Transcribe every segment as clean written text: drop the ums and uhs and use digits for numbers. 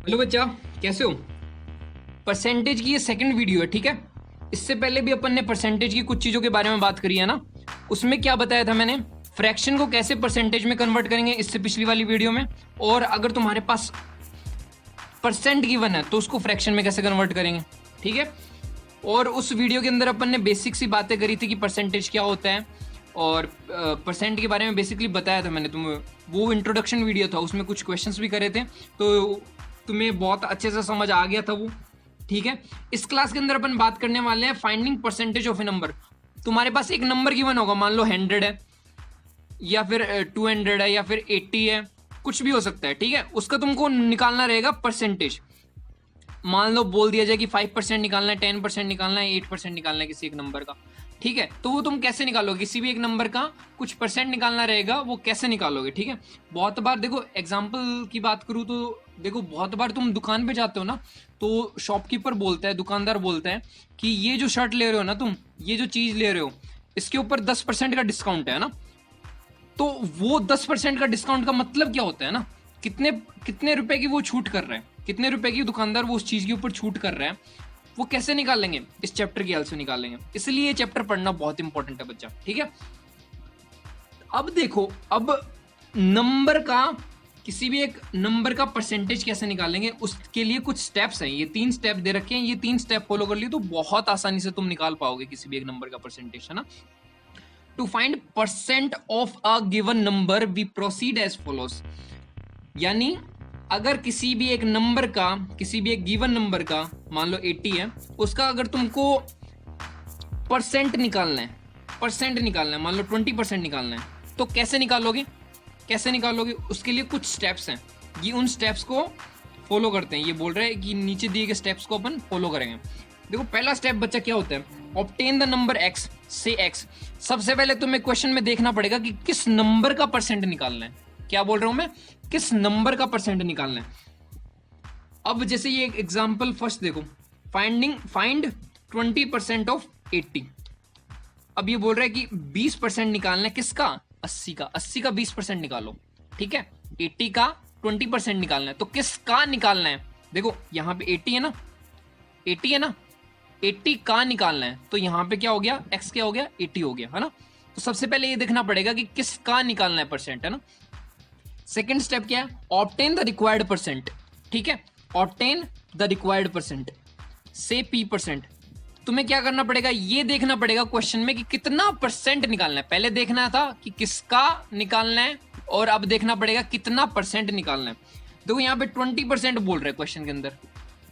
Hello बच्चा, कैसे हो? परसेंटेज की ये सेकंड वीडियो है, ठीक है। इससे पहले भी अपन ने परसेंटेज की कुछ चीजों के बारे में बात करी है ना। उसमें क्या बताया था मैंने, फ्रैक्शन को कैसे परसेंटेज में कन्वर्ट करेंगे, इससे पिछली वाली वीडियो में। और अगर तुम्हारे पास परसेंट गिवन है तो उसको फ्रैक्शन में कैसे कन्वर्ट करेंगे, ठीक है। और उस वीडियो के अंदर अपन ने बेसिक सी बातें करी थी कि परसेंटेज क्या होता है और परसेंट के बारे में बेसिकली बताया था मैंने तुम्हें। वो इंट्रोडक्शन वीडियो था, उसमें कुछ क्वेश्चंस भी करे थे, तो तुम्हें बहुत अच्छे से समझ आ गया था वो, ठीक है। इस क्लास के अंदर अपन बात करने वाले हैं finding percentage of A number. तुम्हारे पास एक नंबर गिवन होगा, मान लो 100 है या फिर 200 है या फिर 80 है, कुछ भी हो सकता है, ठीक है। उसका तुमको निकालना रहेगा परसेंटेज। मान लो बोल दिया जाए कि 5% निकालना है, 10% निकालना है, 8% निकालना है किसी एक नंबर का, ठीक है। तो वो तुम कैसे निकालोगे? किसी भी एक नंबर का कुछ परसेंट निकालना रहेगा, वो कैसे निकालोगे, ठीक है। बहुत बार देखो, एग्जाम्पल की बात करूँ तो देखो, बहुत बार तुम दुकान पे जाते हो ना, तो शॉपकीपर बोलता है, दुकानदार बोलता है कि ये जो शर्ट ले रहे हो ना तुम, ये जो चीज ले रहे हो, इसके ऊपर 10% का डिस्काउंट है ना। तो वो 10% का डिस्काउंट का मतलब क्या होता है ना, कितने कितने रुपए की वो छूट कर रहे हैं, कितने रुपए की दुकानदार वो उस चीज के ऊपर छूट कर रहे हैं। वो कैसे निकालेंगे? इस चैप्टर की हेल्प से निकालेंगे। इसलिए ये चैप्टर पढ़ना बहुत इंपॉर्टेंट है बच्चा, ठीक है। अब देखो, अब नंबर का, किसी भी एक नंबर का परसेंटेज कैसे निकालेंगे, उसके लिए कुछ स्टेप्स हैं। ये 3 स्टेप दे रखे हैं, ये 3 स्टेप फॉलो कर लिए तो बहुत आसानी से तुम निकाल पाओगे किसी भी एक नंबर का परसेंटेज, है ना। To find percent of a given number we proceed as follows. यानी अगर किसी भी एक नंबर का, किसी भी एक गिवन नंबर का, मान लो 80 है, उसका अगर तुमको परसेंट निकालना है, परसेंट निकालना है, मान लो 20% निकालना है, तो कैसे निकालोगे? कैसे निकालोगे? उसके लिए कुछ स्टेप्स हैं, ये उन स्टेप्स को फॉलो करते हैं। ये बोल रहे हैं कि नीचे दिए गए स्टेप्स को अपन फॉलो करेंगे। देखो, पहला स्टेप बच्चा क्या होता है, ऑब्टेन द नंबर x से x। सबसे पहले तुम्हें क्वेश्चन में देखना पड़ेगा कि किस नंबर का परसेंट निकालना है। क्या बोल रहा हूं मैं? किस नंबर का परसेंट निकालना है। अब जैसे ये एग्जांपल फर्स्ट देखो, फाइंड 20% ऑफ 80। अब ये बोल रहा है कि 20% निकालना है किसका? 80 का। 80 का 20% निकालो, ठीक है। 80 का 20% निकालना है, तो किसका निकालना है? देखो यहां पे 80 है ना, 80 है ना, 80 का निकालना है, तो यहां पे क्या हो गया, x क्या हो गया, 80 हो गया, है ना। तो सबसे पहले ये देखना पड़ेगा कि किसका निकालना है परसेंट, है ना। सेकेंड स्टेप क्या है, ऑब्टेन द रिक्वायर्ड परसेंट, ठीक है। ऑब्टेन द रिक्वायर्ड परसेंट से p%। तुम्हें क्या करना पड़ेगा, ये देखना पड़ेगा क्वेश्चन में कि कितना परसेंट निकालना है। पहले देखना था कि किसका निकालना है, और अब देखना पड़ेगा कितना परसेंट निकालना है। देखो यहाँ पे 20% बोल रहे हैं क्वेश्चन के अंदर,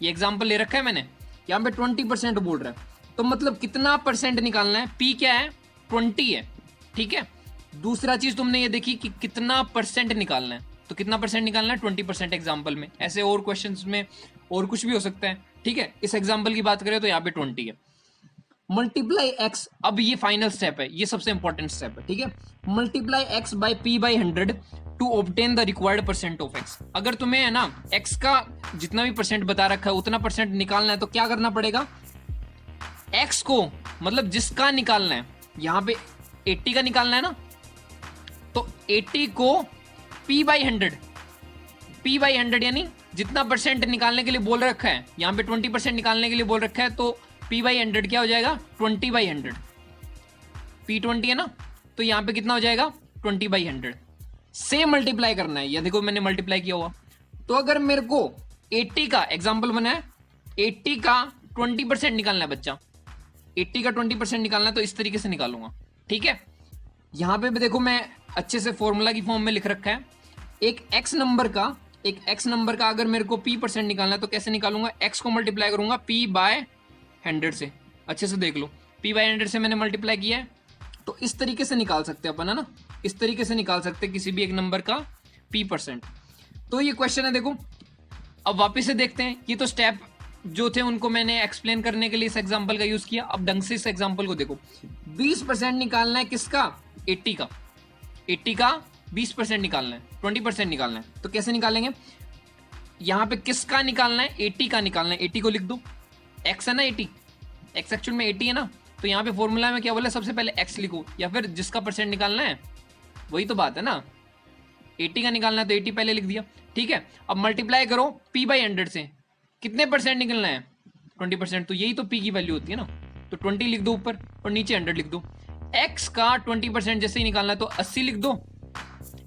ये एग्जांपल ले रखा है मैंने, यहाँ पे 20% बोल रहा है, तो मतलब कितना परसेंट निकालना है। पी क्या है, 20 है, ठीक है। दूसरा चीज तुमने ये देखी कि कितना परसेंट निकालना है, तो कितना परसेंट निकालना है, 20% एग्जाम्पल में। ऐसे और क्वेश्चन में और कुछ भी हो सकता है, ठीक है। इस एग्जाम्पल की बात करें तो यहाँ पे 20 है। मल्टीप्लाई एक्स, अब ये फाइनल स्टेप है, ये सबसे इंपॉर्टेंट स्टेप है, ठीक है। Multiply x by p by 100 to obtain the required percent of x. अगर तुम्हें है ना एक्स का जितना भी परसेंट बता रखा है उतना परसेंट निकालना है, तो क्या करना पड़ेगा, एक्स को, मतलब जिसका निकालना है, यहाँ पे 80 का निकालना है ना, तो 80 को p बाई 100, p बाई 100 यानी जितना परसेंट निकालने के लिए बोल रखा है, यहाँ पे 20% निकालने के लिए बोल रखा है, तो p बाई 100 क्या हो जाएगा, 20 बाई 100। p 20 है ना, तो यहाँ पे कितना हो जाएगा, 20 बाई 100 से मल्टीप्लाई करना है। ये देखो मैंने मल्टीप्लाई किया हुआ। तो अगर मेरे को 80 का एग्जाम्पल बना है, 80 का 20% निकालना है बच्चा, 80 का 20% निकालना है, तो इस तरीके से निकालूंगा, ठीक है। यहां पे भी देखो मैं अच्छे से फॉर्मूला की फॉर्म में लिख रखा है, एक x नंबर का अगर मेरे को p% निकालना है, तो कैसे निकालूंगा, x को मल्टीप्लाई करूंगा p बाय 100 से। अच्छे से देख लो, p बाय 100 से मैंने मल्टीप्लाई किया है, तो इस तरीके से निकाल सकते हैं अपन, है ना। इस तरीके से निकाल सकते हैं किसी भी एक नंबर का p%। तो ये क्वेश्चन है, देखो अब वापस से देखते हैं। ये तो स्टेप जो थे उनको मैंने एक्सप्लेन करने के लिए इस एग्जांपल का यूज किया। अब ढंग से इस एग्जांपल को देखो, 20% निकालना है किसका, 80 का। 80 का 20% निकालना है, 20% निकालना है, तो कैसे निकालेंगे, यहां पे किसका निकालना है, 80 का निकालना है। 80 को लिख दो, x है ना 80, x एक्चुअल में 80 है ना, तो यहाँ पे फॉर्मूला में क्या बोला, सबसे पहले x लिखो, या फिर जिसका परसेंट निकालना है, वही तो बात है ना। 80 का निकालना है तो 80 पहले लिख दिया, ठीक है। अब मल्टीप्लाई करो p बाई 100 से, कितने परसेंट निकलना है? 20%। तो यही तो p की वैल्यू होती है ना, तो 20 लिख दो ऊपर और नीचे 100 लिख दो। x का 20% जैसे ही निकालना है तो 80 लिख दो,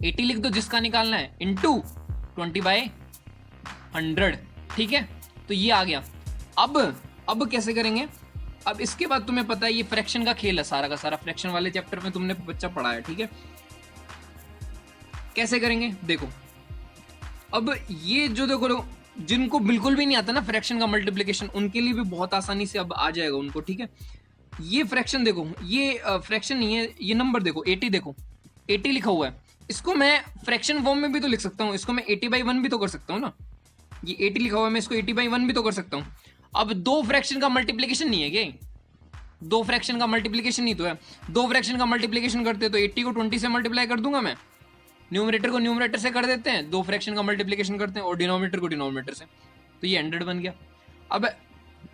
80 लिख दो जिसका निकालना है, इंटू 20/100, ठीक है। तो ये आ गया। अब कैसे करेंगे? अब इसके बाद तुम्हें पता है ये फ्रैक्शन का खेल है सारा का सारा, फ्रैक्शन वाले चैप्टर में तुमने बच्चा पढ़ा है, ठीक है। कैसे करेंगे देखो, अब ये जो देखो जिनको बिल्कुल भी नहीं आता ना फ्रैक्शन का मल्टीप्लिकेशन, उनके लिए भी बहुत आसानी से अब आ जाएगा उनको, ठीक है। ये फ्रैक्शन देखो, ये फ्रैक्शन नहीं है, ये नंबर देखो 80, देखो 80 लिखा हुआ है, इसको मैं फ्रैक्शन फॉर्म में भी तो लिख सकता हूँ, इसको मैं 80/1 भी तो कर सकता हूँ ना, ये 80 लिखा हुआ है, मैं इसको 80/1 भी तो कर सकता हूँ। अब दो फ्रैक्शन का मल्टीप्लिकेशन नहीं है क्या? दो फ्रैक्शन का मल्टीप्लिकेशन नहीं तो है, दो फ्रैक्शन का मल्टीप्लिकेशन करते तो 80 को 20 से मल्टीप्लाई कर दूंगा मैं, न्यूमरेटर को न्यूमरेटर से कर देते हैं, दो फ्रैक्शन का मल्टीप्लिकेशन करते हैं, और डिनोमिनेटर को डिनोमिनेटर से, तो ये 100 बन गया।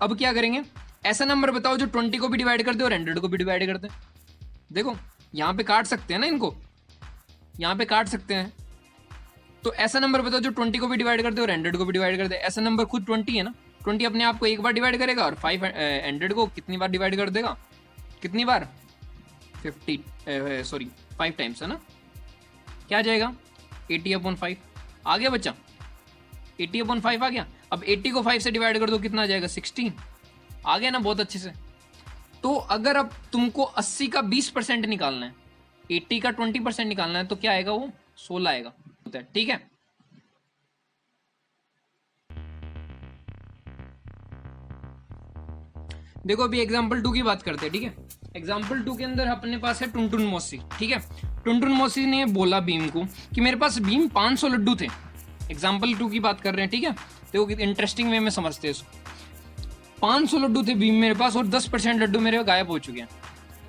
अब क्या करेंगे? ऐसा नंबर बताओ जो 20 को भी डिवाइड कर दे और 100 को भी डिवाइड कर दे। देखो यहाँ पे काट सकते हैं ना, इनको यहाँ पे काट सकते हैं, तो ऐसा नंबर बताओ जो 20 को भी डिवाइड कर दे और 100 को भी डिवाइड कर दे। ऐसा नंबर खुद 20 है ना, 20 अपने आप को एक बार डिवाइड करेगा और 100 को कितनी बार डिवाइड कर देगा? कितनी बार? 5 टाइम्स है ना। क्या आ जाएगा? 80/5 आ गया बच्चा, 80/5 आ गया। अब 80 को 5 से डिवाइड कर दो, कितना आ जाएगा? 60 आ गया ना, बहुत अच्छे से। तो अगर अब तुमको 80 का 20% निकालना है, 80 का 20% निकालना है, तो क्या आएगा? वो 16 आएगा, ठीक है। देखो अभी एग्जाम्पल 2 की बात करते हैं, ठीक है। एग्जाम्पल 2 के अंदर अपने पास है टुनटुन मौसी, ठीक है। टुनटुन मौसी ने बोला भीम को कि मेरे पास भीम 500 लड्डू थे। एग्जाम्पल 2 की बात कर रहे हैं, ठीक है। देखो इंटरेस्टिंग वे में समझते हैं इसको। 500 लड्डू थे भीम मेरे पास और 10% लड्डू मेरे गायब हो चुके हैं,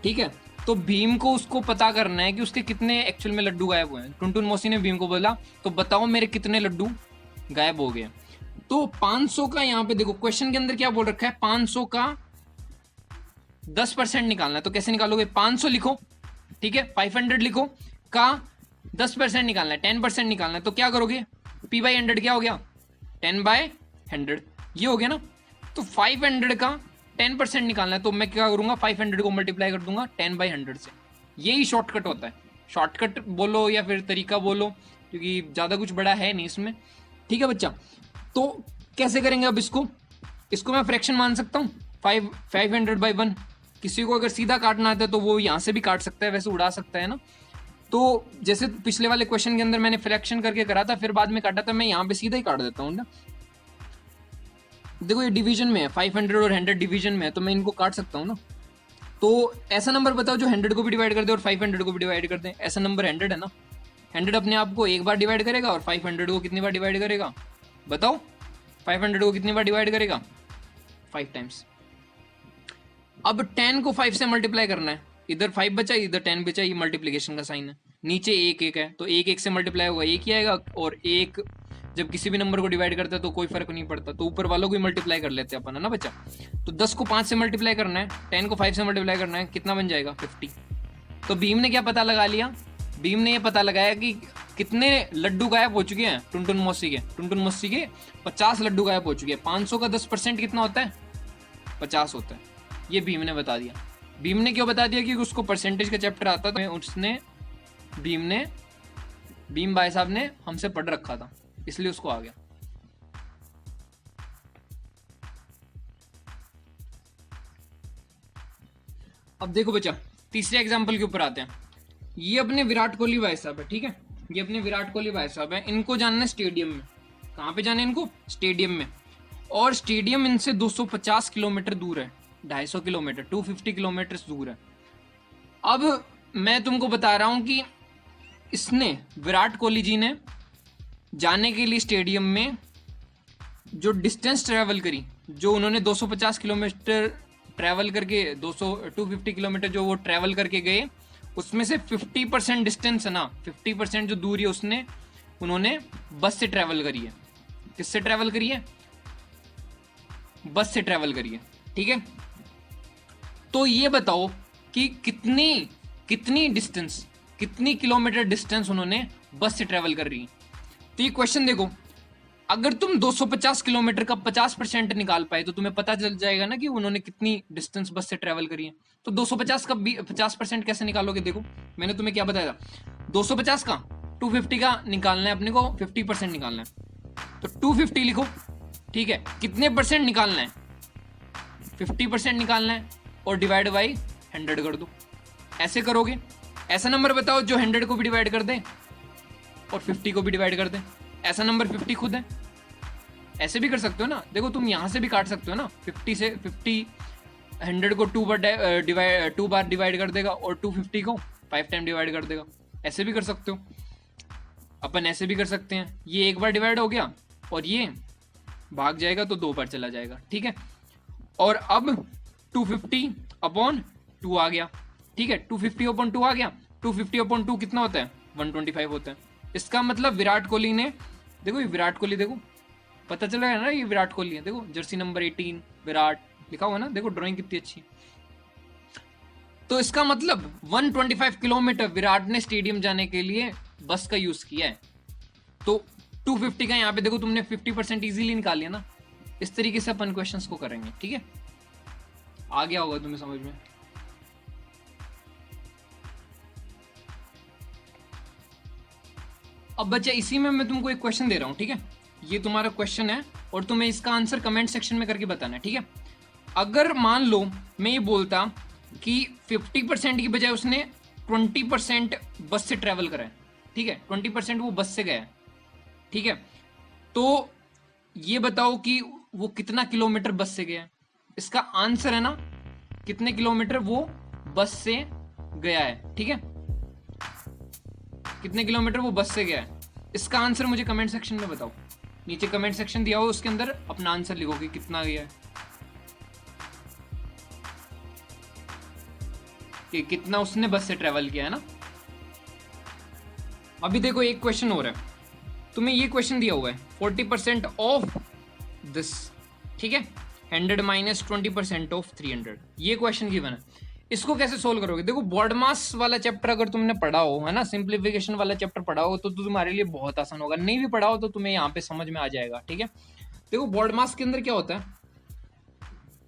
ठीक है। तो भीम को उसको पता करना है कि उसके कितने एक्चुअल में लड्डू गायब हुए हैं। टुनटुन मौसी ने भीम को बोला तो बताओ मेरे कितने लड्डू गायब हो गए। तो 500 का यहाँ पे देखो क्वेश्चन के अंदर क्या बोल रखा है, 500 का 10% निकालना है। तो कैसे निकालोगे? 500 लिखो, ठीक है, 500 लिखो, का 10% निकालना है, 10% निकालना है। तो क्या करोगे? p/100 क्या हो गया? 10/100, ये हो गया ना। तो 500 का 10% निकालना है, तो मैं क्या करूंगा? 500 को मल्टीप्लाई कर दूंगा 10/100 से। यही शॉर्टकट होता है, शॉर्टकट बोलो या फिर तरीका बोलो, क्योंकि ज़्यादा कुछ बड़ा है नहीं इसमें, ठीक है बच्चा। तो कैसे करेंगे अब इसको मैं फ्रैक्शन मान सकता हूँ 500/1। किसी को अगर सीधा काटना आता है तो वो यहाँ से भी काट सकता है, वैसे उड़ा सकता है ना। तो जैसे पिछले वाले क्वेश्चन के अंदर मैंने फ्रैक्शन करके करा था, फिर बाद में काटा था, मैं यहाँ पे सीधा ही काट देता हूँ ना। देखो ये डिवीजन में है, 500 और 100 डिवीजन में है, तो मैं इनको काट सकता हूँ ना। तो ऐसा नंबर बताओ जो 100 को भी डिवाइड कर दे और 500 को भी डिवाइड कर दे। ऐसा नंबर 100 है ना, 100 अपने आप को एक बार डिवाइड करेगा और 500 को कितनी बार डिवाइड करेगा? बताओ 500 को कितनी बार डिवाइड करेगा? 5 टाइम्स। अब 10 को 5 से मल्टीप्लाई करना है, इधर 5 बचा इधर 10 बचा, ये मल्टीप्लिकेशन का साइन है। नीचे 1 है तो 1 से मल्टीप्लाई होगा 1 ही आएगा, और 1 जब किसी भी नंबर को डिवाइड करता है तो कोई फर्क नहीं पड़ता, तो ऊपर वालों को ही मल्टीप्लाई कर लेते हैं अपन, है ना बच्चा। तो 10 को 5 से मल्टीप्लाई करना है, 10 को 5 से मल्टीप्लाई करना है, कितना बन जाएगा? 50। तो भीम ने क्या पता लगा लिया? भीम ने ये पता लगाया कि कितने लड्डू गायब हो चुके हैं टुनटुन मौसी के। टुनटुन मौसी के 50 लड्डू गायब हो चुके हैं। 500 का 10% कितना होता है? 50 होता है। ये भीम ने बता दिया। भीम ने क्यों बता दिया? क्योंकि उसको परसेंटेज का चैप्टर आता था, उसने भीम भाई साहब ने हमसे पढ़ रखा था, इसलिए उसको आ गया। अब देखो बच्चा, तीसरे एग्जाम्पल के ऊपर आते हैं। ये अपने विराट कोहली भाई साहब है, ठीक है। ये अपने विराट कोहली भाई साहब है, इनको जानना है स्टेडियम में। कहाँ पे जाना है इनको? स्टेडियम में। और स्टेडियम इनसे 250 किलोमीटर दूर है, 250 किलोमीटर, 250 किलोमीटर दूर है। अब मैं तुमको बता रहा हूं कि इसने, विराट कोहली जी ने जाने के लिए स्टेडियम में जो डिस्टेंस ट्रेवल करी, जो उन्होंने 250 किलोमीटर ट्रैवल करके 250 किलोमीटर जो वो ट्रैवल करके गए, उसमें से 50% डिस्टेंस है ना, 50% जो दूरी है उन्होंने बस से ट्रैवल करी है। किससे ट्रैवल करी है? बस से ट्रैवल करी है, ठीक है। तो ये बताओ कि कितनी डिस्टेंस, कितनी किलोमीटर डिस्टेंस उन्होंने बस से ट्रेवल कर रही है। तो ये क्वेश्चन देखो, अगर तुम 250 किलोमीटर का 50% निकाल पाए तो तुम्हें पता चल जाएगा ना कि उन्होंने कितनी डिस्टेंस बस से ट्रेवल करी है। तो 250 का 50% कैसे निकालोगे? देखो मैंने तुम्हें क्या बताया था, 250 का 250 का निकालना है अपने को, 50% निकालना है। तो 250 लिखो, ठीक है, कितने परसेंट निकालना है? 50% निकालना है और डिवाइड बाई 100 कर दो। ऐसे करोगे, ऐसा नंबर बताओ जो 100 को भी डिवाइड कर दे और 50 को भी डिवाइड कर दे। ऐसा नंबर 50 खुद है। ऐसे भी कर सकते हो ना, देखो तुम यहां से भी काट सकते हो ना, 50 से 50 100 को 2 बार डिवाइड कर देगा और 250 को 5 टाइम डिवाइड कर देगा। ऐसे भी कर सकते हो, अपन ऐसे भी कर सकते हैं, ये एक बार डिवाइड हो गया और ये भाग जाएगा तो 2 बार चला जाएगा, ठीक है। और अब 250 अपॉन 2 आ गया, ठीक है, 250 अपॉन 2 आ गया। 250 अपॉन 2 कितना होता है? 125 होता है। इसका मतलब विराट कोहली ने, देखो ये विराट कोहली, देखो पता चला है ना ये विराट कोहली है, देखो जर्सी नंबर 18 विराट लिखा हुआ ना, देखो ड्राइंग कितनी अच्छी। तो इसका मतलब 125 किलोमीटर विराट ने स्टेडियम जाने के लिए बस का यूज किया है। तो 250 का यहाँ पे देखो तुमने 50% इजीली निकाल लिया ना। इस तरीके से अपन क्वेश्चंस को करेंगे, ठीक है। आ गया होगा तुम्हें समझ में। अब बच्चा इसी में मैं तुमको एक क्वेश्चन दे रहा हूं, ठीक है, ये तुम्हारा क्वेश्चन है और तुम्हें इसका आंसर कमेंट सेक्शन में करके बताना है, ठीक है। अगर मान लो मैं ये बोलता कि 50% की बजाय उसने 20% बस से ट्रेवल करा है, ठीक है, 20% वो बस से गया है, ठीक है, तो ये बताओ कि वो कितना किलोमीटर बस से गया है। इसका आंसर है ना कितने किलोमीटर वो बस से गया है, ठीक है, कितने किलोमीटर वो बस से गया है। इसका आंसर मुझे कमेंट सेक्शन में बताओ, नीचे कमेंट सेक्शन दिया हो उसके अंदर अपना आंसर लिखो कि कितना गया है, कि कितना उसने बस से ट्रेवल किया है ना। अभी देखो एक क्वेश्चन हो रहा है, तुम्हें ये क्वेश्चन दिया हुआ है 40% ऑफ दिस, ठीक है, 100 माइनस 20% ऑफ 300, ये क्वेश्चन गिवन है। इसको कैसे सोल्व करोगे? देखो बॉडमास वाला चैप्टर अगर तुमने पढ़ा हो, है ना, सिंप्लीफिकेशन वाला चैप्टर पढ़ा हो तो तुम्हारे लिए बहुत आसान होगा। नहीं भी पढ़ा हो तो तुम्हें यहाँ पे समझ में आ जाएगा, ठीक है। देखो बॉडमास के अंदर क्या होता है,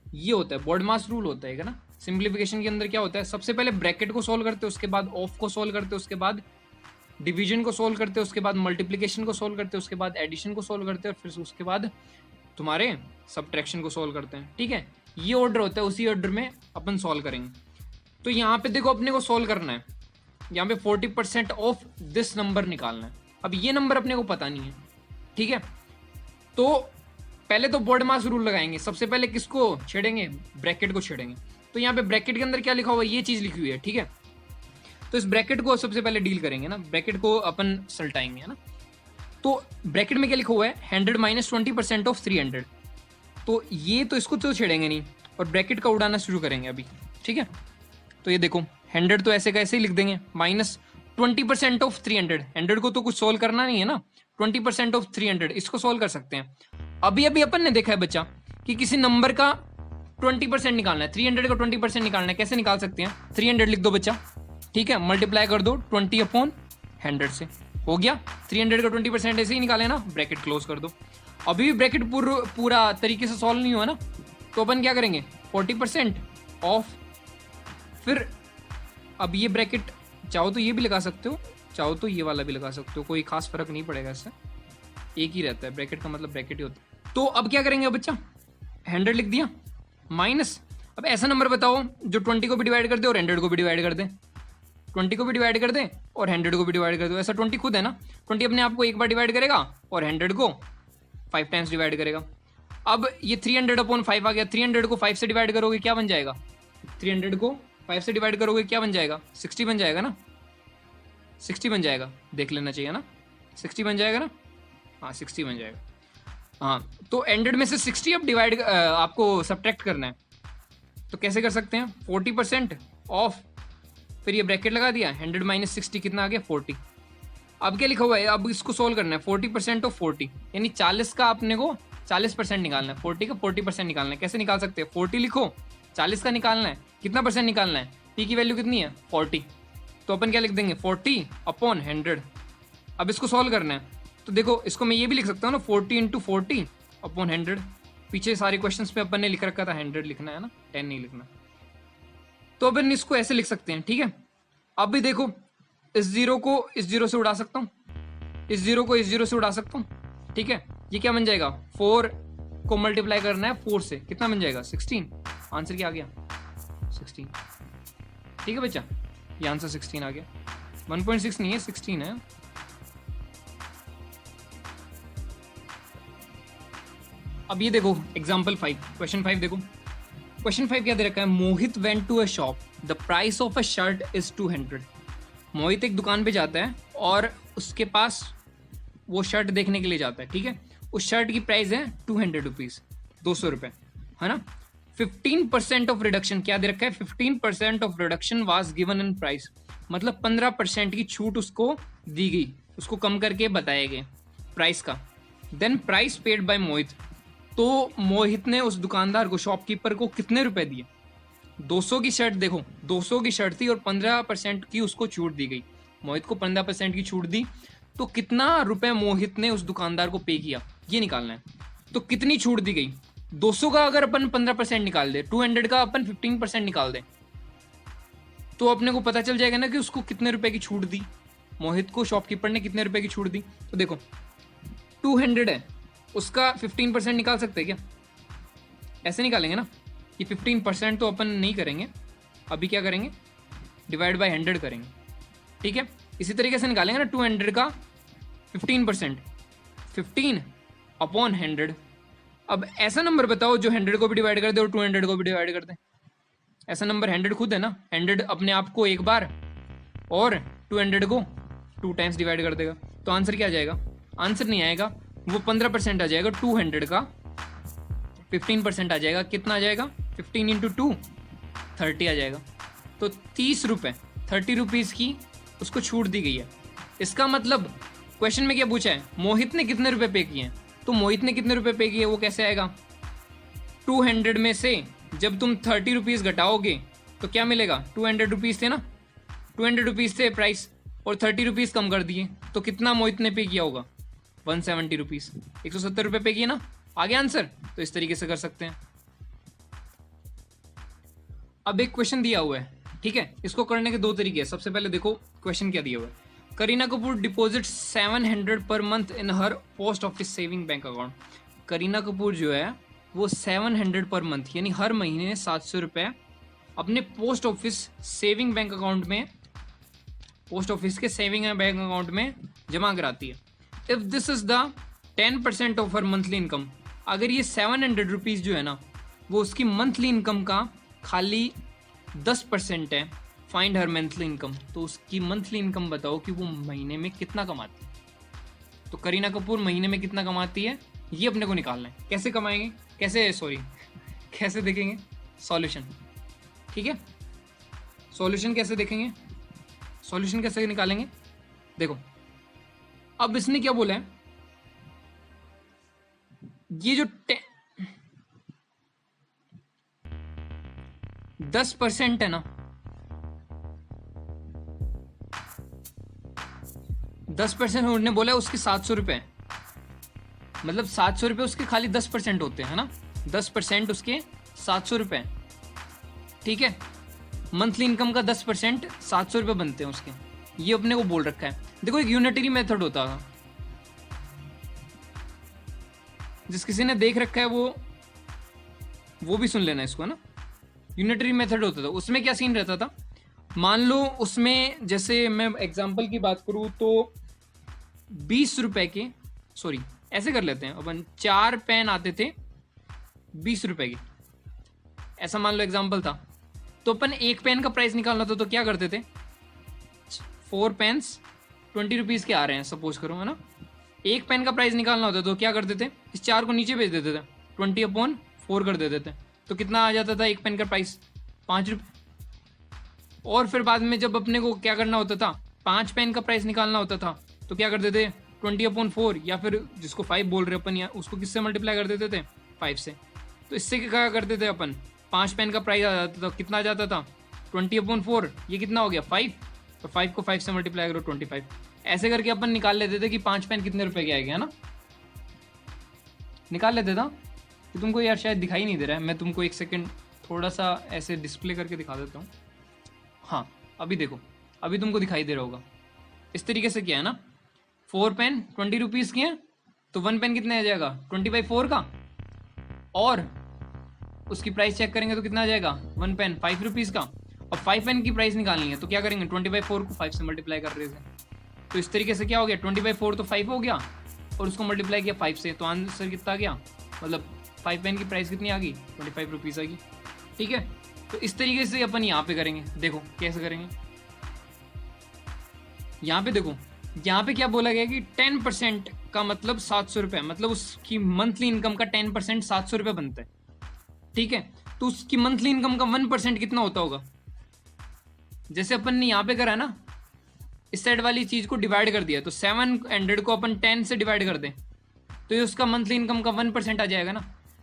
ये होता है बॉडमास रूल होता है ना। सिंप्लीफिकेशन के अंदर क्या होता है, सबसे पहले ब्रैकेट को सोल्व करते, उसके बाद ऑफ को सोल्व करते, उसके बाद डिवीजन को सोल्व करते, उसके बाद मल्टीप्लीकेशन को सोल्व करते, उसके बाद एडिशन को सोल्व करते और फिर उसके बाद तुम्हारे सब्ट्रैक्शन को सोल्व करते हैं, ठीक है। ये ऑर्डर होता है, उसी ऑर्डर में अपन सोल्व करेंगे। तो यहाँ पे देखो अपने को सोल्व करना है, यहाँ पे 40% ऑफ दिस नंबर निकालना है। अब ये नंबर अपने को पता नहीं है, ठीक है, तो पहले तो बॉडमास रूल लगाएंगे। सबसे पहले किसको छेड़ेंगे? ब्रैकेट को छेड़ेंगे। तो यहाँ पे ब्रैकेट के अंदर क्या लिखा हुआ है, ये चीज लिखी हुई है, ठीक है। तो इस ब्रैकेट को सबसे पहले डील करेंगे ना, ब्रैकेट को अपन सल्टाएंगे, है ना। तो ब्रैकेट में क्या लिखा हुआ है, 100 माइनस 20% ऑफ 300। तो ये तो इसको तो छेड़ेंगे नहीं और ब्रैकेट का उड़ाना शुरू करेंगे अभी, ठीक है। तो ये देखो 100 तो ऐसे का ऐसे ही लिख देंगे, माइनस 20% ऑफ 300, 100 को तो कुछ सोल्व करना नहीं है ना, 20% ऑफ 300 इसको सोल्व कर सकते हैं। अभी अभी अपन ने देखा है बच्चा कि किसी नंबर का 20% निकालना है, 300 का 20% निकालना है। कैसे निकाल सकते हैं? 300 लिख दो बच्चा, ठीक है, मल्टीप्लाई कर दो 20 अपॉन 100 से, हो गया। 300 का 20% ऐसे ही निकाले ना, ब्रैकेट क्लोज कर दो। अभी भी ब्रैकेट पूरा तरीके से सॉल्व नहीं हुआ ना, तो अपन क्या करेंगे, 40% ऑफ, फिर अब ये ब्रैकेट चाहो तो ये भी लगा सकते हो, चाहो तो ये वाला भी लगा सकते हो, कोई खास फर्क नहीं पड़ेगा, इससे एक ही रहता है, ब्रैकेट का मतलब ब्रैकेट ही होता है। तो अब क्या करेंगे बच्चा, 100 लिख दिया माइनस, अब ऐसा नंबर बताओ जो 20 को भी डिवाइड कर दे और 100 को भी डिवाइड कर दे, 20 को भी डिवाइड कर दे और 100 को भी डिवाइड कर दो। ऐसा 20 खुद है ना, 20 अपने आप को एक बार डिवाइड करेगा और 100 को 5 टाइम्स डिवाइड करेगा। अब ये 300 अपॉन 5 आ गया, 300 को 5 से डिवाइड करोगे क्या बन जाएगा, 300 को 5 से डिवाइड करोगे क्या बन जाएगा, 60 बन जाएगा ना, 60 बन जाएगा, देख लेना चाहिए ना, 60 बन जाएगा ना, हाँ 60 बन जाएगा। हाँ तो 100 में से 60 अब डिवाइड आपको सब्ट्रैक्ट करना है, तो कैसे कर सकते हैं, 40% ऑफ, फिर ये ब्रैकेट लगा दिया, 100 माइनस 60 कितना आ गया, 40। अब क्या लिखा हुआ है, अब इसको सोल्व करना है, 40% ऑफ 40, यानी 40 का अपने को 40% निकालना है, 40 का 40% निकालना है। कैसे निकाल सकते हैं, 40 लिखो, 40 का निकालना है, कितना परसेंट निकालना है, पी की वैल्यू कितनी है 40, तो अपन क्या लिख देंगे 40 अपॉन 100। अब इसको सॉल्व करना है तो देखो इसको मैं ये भी लिख सकता हूँ ना 40 इंटू 40 अपॉन 100। पीछे सारे क्वेश्चन पे अपन ने लिख रखा था 100 लिखना है ना, 10 नहीं लिखना। तो अपन इसको ऐसे लिख सकते हैं, ठीक है। अब भी देखो इस जीरो को इस जीरो से उड़ा सकता हूँ, इस जीरो को इस जीरो से उड़ा सकता हूँ, ठीक है। ये क्या बन जाएगा, 4 को मल्टीप्लाई करना है 4 से, कितना बन जाएगा 16। आंसर क्या आ गया 16, ठीक है बच्चा, ये आंसर 16 आ गया। 1.6 नहीं है 16 है। अब ये देखो एग्जाम्पल 5, क्वेश्चन 5 देखो। क्वेश्चन 5 क्या दे रखा है, Mohit went to a shop, the price of a shirt is 200। Mohit एक दुकान पे जाता है और उसके पास वो शर्ट देखने के लिए जाता है, ठीक है। उस शर्ट की प्राइस है 200 रुपीज, 200 रुपए, है ना। 15% ऑफ रिडक्शन क्या दे रखा है, 15% of reduction was given in price, मतलब 15% की छूट उसको दी गई, उसको कम करके बताया गया प्राइस का। देन प्राइस पेड बाय मोहित, तो मोहित ने उस दुकानदार को, शॉपकीपर को कितने रुपए दिए, 200 की शर्ट, देखो 200 की शर्ट थी और 15% की उसको छूट दी गई। मोहित को 15% की छूट दी, तो कितना रुपए मोहित ने उस दुकानदार को पे किया, ये निकालना है। तो कितनी छूट दी गई, 200 का अगर अपन 15% निकाल दे, 200 का अपन 15% निकाल दे, तो अपने को पता चल जाएगा ना कि उसको कितने रुपए की छूट दी, मोहित को शॉपकीपर ने कितने रुपए की छूट दी। तो देखो 200 है, उसका 15% निकाल सकते हैं क्या, ऐसे निकालेंगे ना, ये 15% तो अपन नहीं करेंगे, अभी क्या करेंगे, डिवाइड बाय 100 करेंगे, ठीक है। इसी तरीके से निकालेंगे ना 200 का 15%, 15 अपॉन 100। अब ऐसा नंबर बताओ जो 100 को भी डिवाइड कर दे और 200 को भी डिवाइड कर दे। ऐसा नंबर 100 खुद है ना, 100 अपने आप को एक बार और 200 को 2 टाइम्स डिवाइड कर देगा। तो आंसर क्या आ जाएगा, आंसर नहीं आएगा, वो 15% आ जाएगा, 200 का 15% आ जाएगा, कितना आ जाएगा 15 इंटू 2 30 आ जाएगा। तो 30 रुपये, 30 रुपीज़ की उसको छूट दी गई है। इसका मतलब क्वेश्चन में क्या पूछा है, मोहित ने कितने रुपए पे किए हैं, तो मोहित ने कितने रुपए पे किए वो कैसे आएगा, 200 में से जब तुम 30 रुपीज़ घटाओगे तो क्या मिलेगा, 200 रुपीज़ थे ना, 200 रुपीज़ थे प्राइस और 30 रुपीज़ कम कर दिए, तो कितना मोहित ने पे किया होगा, 170 रुपीज़, 170 रुपये पे किए ना, आगे आंसर। तो इस तरीके से कर सकते हैं। अब एक क्वेश्चन दिया हुआ है, ठीक है, इसको करने के 2 तरीके हैं। सबसे पहले देखो क्वेश्चन क्या दिया हुआ है, Kareena Kapoor deposit 700 per month in her post office saving bank account. Kareena Kapoor जो है वो 700 पर मंथ यानी हर महीने 700 रुपये अपने post office saving bank account में, पोस्ट ऑफिस के सेविंग बैंक अकाउंट में जमा कराती है। If this is the 10% of her monthly income, अगर ये 700 रुपीज़ जो है ना वो उसकी मंथली इनकम का खाली 10% है, फाइंड हर मंथली इनकम, तो उसकी मंथली इनकम बताओ कि वो महीने में कितना कमाती है। तो करीना कपूर महीने में कितना कमाती है ये अपने को निकालना है। कैसे कमाएंगे, कैसे देखेंगे सॉल्यूशन, ठीक है। सॉल्यूशन कैसे देखेंगे, सॉल्यूशन कैसे निकालेंगे, देखो अब इसने क्या बोला है, ये जो 10% है ना, 10% उन्होंने बोला है उसके 700 रुपये, मतलब 700 रुपये उसके खाली 10% होते हैं ना, 10% उसके 700 रुपये, ठीक है। मंथली इनकम का 10% 700 रुपये बनते हैं उसके, ये अपने को बोल रखा है। देखो एक यूनिटरी मेथड होता है, जिस किसी ने देख रखा है वो भी सुन लेना इसको, है ना। यूनिटरी मेथड होता था, उसमें क्या सीन रहता था, मान लो उसमें जैसे मैं एग्जांपल की बात करूं तो 20 रुपए के, सॉरी ऐसे कर लेते हैं अपन, 4 पेन आते थे 20 रुपए के, ऐसा मान लो एग्जांपल था। तो अपन एक पेन का प्राइस निकालना था तो क्या करते थे, 4 पेन्स 20 रुपीज़ के आ रहे हैं सपोज करो, है ना। एक पेन का प्राइस निकालना होता तो क्या करते थे, इस 4 को नीचे भेज देते थे, 20/4 कर देते थे, तो कितना आ जाता था एक पेन का प्राइस, 5 रुपये। और फिर बाद में जब अपने को क्या करना होता था, 5 पेन का प्राइस निकालना होता था तो क्या करते थे, 20/4 या फिर जिसको 5 बोल रहे अपन, या उसको किससे मल्टीप्लाई कर देते थे, 5 से। तो इससे क्या करते थे अपन, 5 पेन का प्राइस आ जाता था, कितना आ जाता था 20/4, ये कितना हो गया 5, तो 5 को 5 से मल्टीप्लाई करो 25। ऐसे करके अपन निकाल लेते थे कि 5 पेन कितने रुपए के आएंगे, है ना, निकाल लेते था। तो तुमको यार शायद दिखाई नहीं दे रहा है, मैं तुमको एक सेकंड थोड़ा सा ऐसे डिस्प्ले करके दिखा देता हूँ। हाँ अभी देखो, अभी तुमको दिखाई दे रहा होगा। इस तरीके से क्या है ना, 4 पेन 20 रुपीज़ के हैं, तो 1 पेन कितने आ जाएगा 20/4 का, और उसकी प्राइस चेक करेंगे तो कितना आ जाएगा 1 पेन 5 रुपीज़ का। और 5 पेन की प्राइस निकालनी है तो क्या करेंगे 20/4 को 5 से मल्टीप्लाई कर रहे थे। तो इस तरीके से क्या हो गया 20/4 तो 5 हो गया, और उसको मल्टीप्लाई किया 5 से, तो आंसर कितना आ गया, मतलब 5 पेन की प्राइस कितनी आ गई 25 रुपीज़ आ गई। ठीक है, तो इस तरीके से अपन यहाँ पे करेंगे। देखो कैसे करेंगे, यहाँ पे देखो, यहाँ पे क्या बोला गया कि 10% का मतलब 700 रुपये, मतलब उसकी मंथली इनकम का 10% 700 रुपये बनता है। ठीक है, तो उसकी मंथली इनकम का 1% कितना होता होगा। जैसे अपन ने यहाँ पे करा ना, इस साइड वाली चीज को डिवाइड कर दिया, तो 700 को अपन 10 से डिवाइड कर दें तो ये उसका मंथली इनकम का 1% आ जाएगा ना।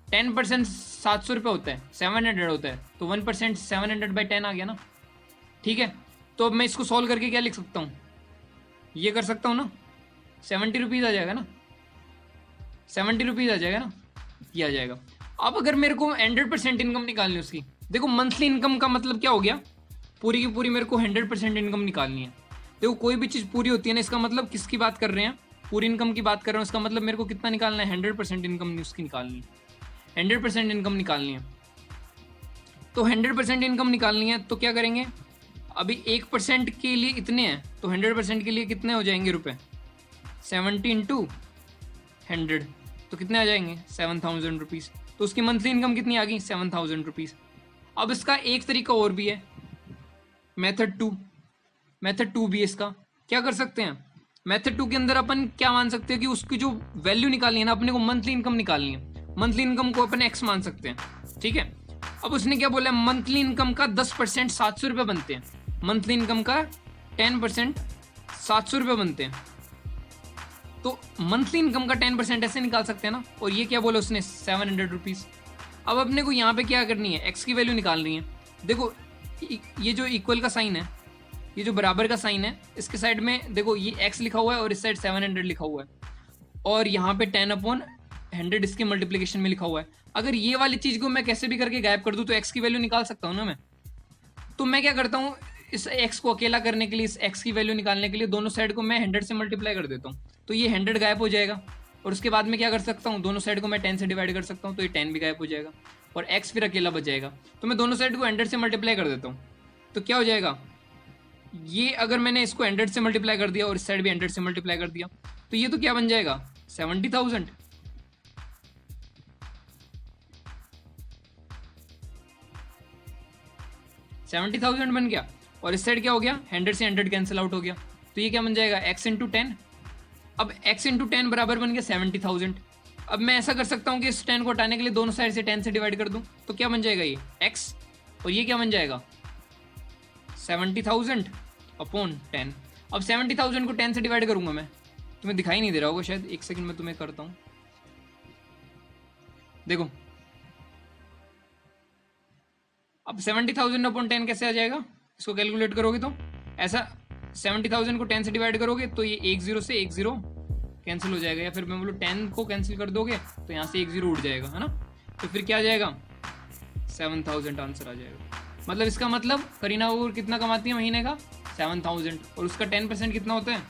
10% 700 रुपये होता है, 700 होता है, तो 1% 700/10 आ गया ना। ठीक है, तो अब मैं इसको सॉल्व करके क्या लिख सकता हूँ, ये कर सकता हूँ ना, 70 रुपीज़ आ जाएगा ना, 70 रुपीज़ आ जाएगा ना, ये आ जाएगा। अब अगर मेरे को 100% इनकम निकालनी है उसकी, देखो मंथली इनकम का मतलब क्या हो गया, पूरी की पूरी मेरे को 100% इनकम निकालनी है। देखो कोई भी चीज़ पूरी होती है ना, इसका मतलब किसकी बात कर रहे हैं, पूरी इनकम की बात कर रहे हैं, उसका मतलब मेरे को कितना निकालना है 100% इनकम उसकी निकालनी है, 100% इनकम निकालनी है। तो 100% इनकम निकालनी है तो क्या करेंगे, अभी 1% के लिए इतने हैं, तो 100% के लिए कितने हो जाएंगे रुपए, 70 × 100, तो कितने आ जाएंगे 7000 रुपीज़। तो उसकी मंथली इनकम कितनी आ गई 7000 रुपीज़। अब इसका एक तरीका और भी है, मेथड 2 भी है इसका। क्या कर सकते हैं, मेथड 2 के अंदर अपन क्या मान सकते हैं कि उसकी जो वैल्यू निकालनी है ना, अपने को मंथली इनकम निकालनी है, मंथली इनकम को अपन एक्स मान सकते हैं। ठीक है, अब उसने क्या बोला, मंथली इनकम का 10% 700 रुपये बनते हैं, मंथली इनकम का 10% 700 रुपये बनते हैं। तो मंथली इनकम का 10% ऐसे निकाल सकते हैं ना, और ये क्या बोला उसने 700 रुपीज़। अब अपने को यहाँ पे क्या करनी है, एक्स की वैल्यू निकालनी है। देखो ये जो इक्वल का साइन है, ये जो बराबर का साइन है, इसके साइड में देखो ये x लिखा हुआ है और इस साइड 700 लिखा हुआ है, और यहाँ पे 10/100 इसके मल्टीप्लिकेशन में लिखा हुआ है। अगर ये वाली चीज़ को मैं कैसे भी करके गायब कर दूँ तो x की वैल्यू निकाल सकता हूँ ना मैं। तो मैं क्या करता हूँ, इस x को अकेला करने के लिए, इस x की वैल्यू निकालने के लिए दोनों साइड को मैं 100 से मल्टीप्लाई कर देता हूँ, तो ये 100 गायब हो जाएगा। और उसके बाद में क्या कर सकता हूँ, दोनों साइड को मैं 10 से डिवाइड कर सकता हूँ, तो ये 10 भी गायब हो जाएगा और x फिर अकेला बच जाएगा। तो मैं दोनों साइड को 100 से मल्टीप्लाई कर देता हूँ, तो क्या हो जाएगा, ये अगर मैंने इसको 100 से मल्टीप्लाई कर दिया और इस साइड भी 100 से मल्टीप्लाई कर दिया, तो ये तो क्या बन जाएगा 70,000। बन गया, और इस साइड क्या हो गया 100 से 100 कैंसिल आउट हो गया, तो ये क्या बन जाएगा x × 10। अब x × 10 बराबर बन गया 70,000। अब मैं ऐसा कर सकता हूँ कि इस 10 को हटाने के लिए दोनों साइड से 10 से डिवाइड कर दूँ, तो क्या बन जाएगा ये x, और ये क्या बन जाएगा 70,000/10। अब 70,000 को 10 से डिवाइड करूंगा मैं, तुम्हें दिखाई नहीं दे रहा होगा शायद, एक सेकंड में तुम्हें करता हूं। देखो अब 70,000/10 कैसे आ जाएगा, इसको कैलकुलेट करोगे तो ऐसा 70,000 को 10 से डिवाइड करोगे तो ये 1 0 से 1 0 कैंसिल हो जाएगा, या फिर मैं बोलूँ 10 को कैंसिल कर दोगे तो यहाँ से 1 0 उड़ जाएगा, है ना। तो फिर क्या आ जाएगा 7,000 आंसर आ जाएगा। मतलब इसका मतलब करीना कपूर कितना कमाती है महीने का 7,000, और उसका 10% कितना होता है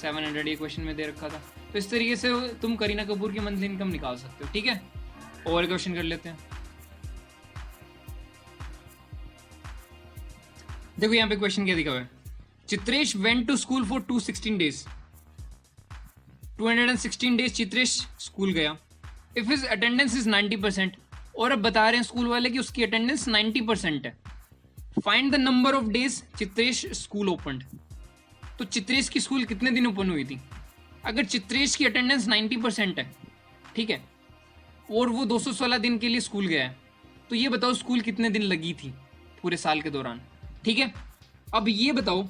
700, ये क्वेश्चन में दे रखा था। तो इस तरीके से तुम करीना कपूर की मंथली इनकम निकाल सकते हो। ठीक है, और क्वेश्चन कर लेते हैं। देखो यहाँ पे क्वेश्चन क्या दिखा हुआ है, Chitresh went to school for 216 days, 216 days Chitresh school गया। इफ हिज अटेंडेंस इज 90%, और अब बता रहे हैं स्कूल वाले कि उसकी अटेंडेंस 90% है। Find the number of days Chitresh school opened. तो चित्रेश की स्कूल कितने दिन ओपन हुई थी। अगर चित्रेश की अटेंडेंस 90% है, ठीक है, और वो 216 दिन के लिए स्कूल गया है, तो ये बताओ स्कूल कितने दिन लगी थी पूरे साल के दौरान। ठीक है, अब ये बताओ,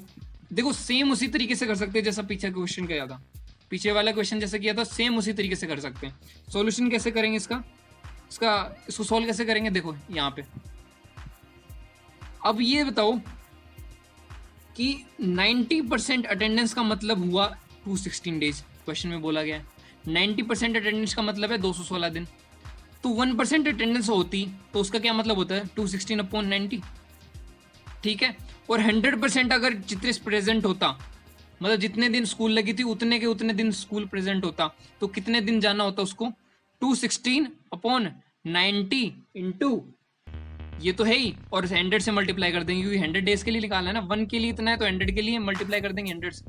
देखो सेम उसी तरीके से कर सकते हैं जैसा पीछे क्वेश्चन किया था, पीछे वाला क्वेश्चन जैसे किया था सेम उसी तरीके से कर सकते हैं। सॉल्यूशन कैसे करेंगे इसको सॉल्व कैसे करेंगे, देखो यहाँ पे। अब ये बताओ कि 90% अटेंडेंस का मतलब हुआ 216 डेज, क्वेश्चन में बोला गया है 90% अटेंडेंस का मतलब है 216 दिन। तो 1% अटेंडेंस होती तो उसका क्या मतलब होता है 216/90, ठीक है। और 100% अगर चित्रेश प्रेजेंट होता, मतलब जितने दिन स्कूल लगी थी उतने के उतने दिन स्कूल प्रेजेंट होता, तो कितने दिन जाना होता उसको 216/90 इंटू ये तो है ही, और 100 से मल्टीप्लाई कर देंगे क्योंकि 100 डेज के लिए निकालना है ना, 1 के लिए इतना है तो 100 के लिए मल्टीप्लाई कर देंगे 100 से,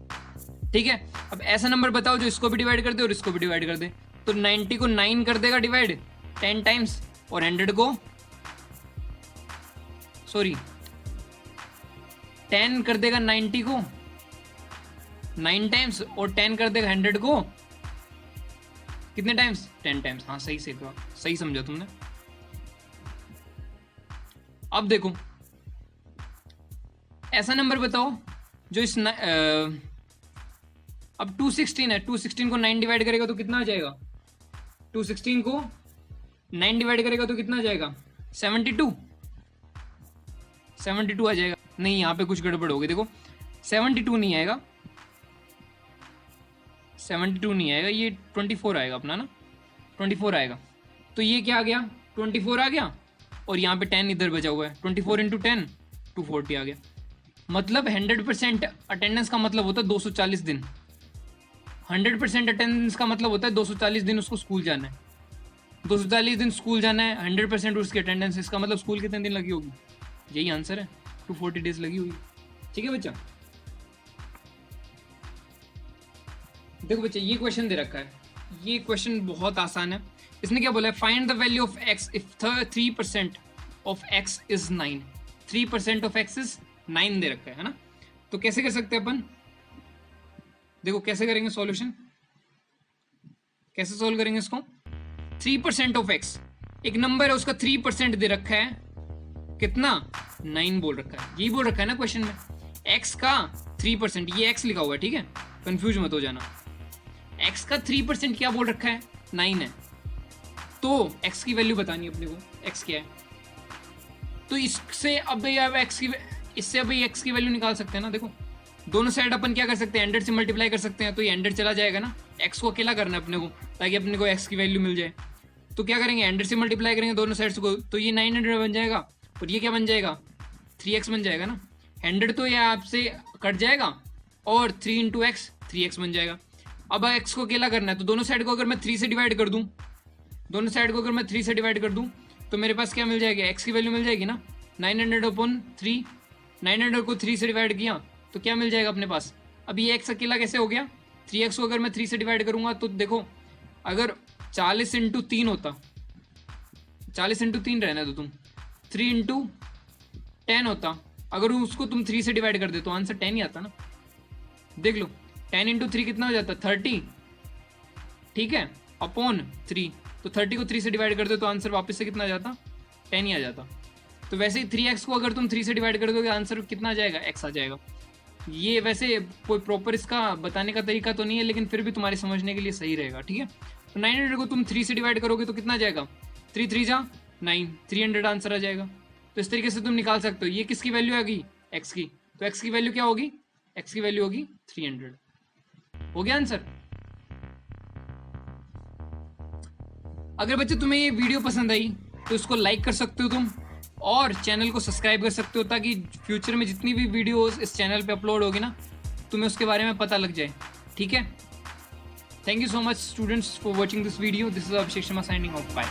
ठीक है। अब ऐसा नंबर बताओ जो इसको भी डिवाइड कर दे और इसको भी डिवाइड कर दे। तो 90 को 9 कर देगा डिवाइड 10 टाइम्स, और 100 को 10 कर देगा 90 को 9 टाइम्स, और 10 कर देगा 100 को कितने टाइम्स 10 टाइम्स। हाँ सही सही समझा तुमने। अब देखो ऐसा नंबर बताओ जो इस अब 216 है, 216 को 9 डिवाइड करेगा तो कितना आ जाएगा, 216 को 9 डिवाइड करेगा तो कितना आ जाएगा 72 आ जाएगा। नहीं यहाँ पे कुछ गड़बड़ होगी, देखो 72 नहीं आएगा, 72 नहीं आएगा, ये 24 आएगा अपना ना, 24 आएगा। तो ये क्या आ गया 24 आ गया, और यहाँ पे 10 इधर बचा हुआ है, 24 इंटू 10 240 आ गया। मतलब 100% अटेंडेंस का मतलब होता है 240 दिन, 100% अटेंडेंस का मतलब होता है 240 दिन उसको स्कूल जाना है, 240 दिन स्कूल जाना है, 100% उसकी अटेंडेंस, इसका मतलब स्कूल कितने दिन लगी होगी, यही आंसर है 240 डेज लगी होगी, ठीक है बच्चा। देखो बच्चा ये क्वेश्चन दे रखा है, ये क्वेश्चन बहुत आसान है। इसने क्या बोला है, find the value of x if 3% of x is 9, 3% of x is 9 दे रखा है ना। तो कैसे कर सकते हैं अपन, देखो कैसे करेंगे सॉल्यूशन, कैसे सोल्व करेंगे इसको। 3% ऑफ x, एक नंबर है उसका 3% दे रखा है, कितना 9 बोल रखा है, यही बोल रखा है ना क्वेश्चन में, x का 3%, ये x लिखा हुआ है ठीक है, कंफ्यूज मत हो जाना। x का 3% क्या बोल रखा है 9 है, तो x की वैल्यू बतानी है अपने को, x क्या है। तो इससे अब x की, इससे अब x की वैल्यू निकाल सकते हैं ना। देखो दोनों साइड अपन क्या कर सकते हैं 100 से मल्टीप्लाई कर सकते हैं, तो ये 100 चला जाएगा ना, x को अकेला करना है अपने को ताकि अपने को x की वैल्यू मिल जाए। तो क्या करेंगे 100 से मल्टीप्लाई करेंगे दोनों साइड्स को, तो ये 900 बन जाएगा, और ये क्या बन जाएगा 3x बन जाएगा ना। 100 तो ये आपसे कट जाएगा, और 3 इंटू एक्स 3x बन जाएगा। अब x को अकेला करना है, तो दोनों साइड को अगर मैं 3 से डिवाइड कर दूं, दोनों साइड को अगर मैं 3 से डिवाइड कर दूं तो मेरे पास क्या मिल जाएगा, x की वैल्यू मिल जाएगी ना 900/3, 900 को 3 से डिवाइड किया तो क्या मिल जाएगा अपने पास। अब ये x अकेला कैसे हो गया, 3x को अगर मैं 3 से डिवाइड करूंगा तो देखो अगर 40 इंटू 3 होता, 40 इंटू 3 रहना तो तुम 3 इंटू 10 होता, अगर उसको तुम 3 से डिवाइड कर दे तो आंसर 10 ही आता ना। देख लो 10 इंटू 3 कितना हो जाता 30, ठीक है, अपॉन 3, तो 30 को 3 से डिवाइड कर दो तो आंसर वापस से कितना आ जाता 10 ही आ जाता। तो वैसे ही 3x को अगर तुम 3 से डिवाइड कर दोगे आंसर कितना आ जाएगा x आ जाएगा। ये वैसे कोई प्रॉपर इसका बताने का तरीका तो नहीं है, लेकिन फिर भी तुम्हारे समझने के लिए सही रहेगा, ठीक है। तो 900 को तुम 3 से डिवाइड करोगे तो कितना आ जाएगा 3 3 जा 9, 300 आंसर आ जाएगा। तो इस तरीके से तुम निकाल सकते हो। ये किसकी वैल्यू आ गई x की, तो x की वैल्यू क्या होगी, x की वैल्यू होगी 300। हो गया आंसर। अगर बच्चे तुम्हें ये वीडियो पसंद आई तो इसको लाइक कर सकते हो तुम, और चैनल को सब्सक्राइब कर सकते हो ताकि फ्यूचर में जितनी भी वीडियोस इस चैनल पे अपलोड होगी ना तुम्हें उसके बारे में पता लग जाए, ठीक है। Thank you so much students for watching this video. This is Abhishek Sharma signing off, bye.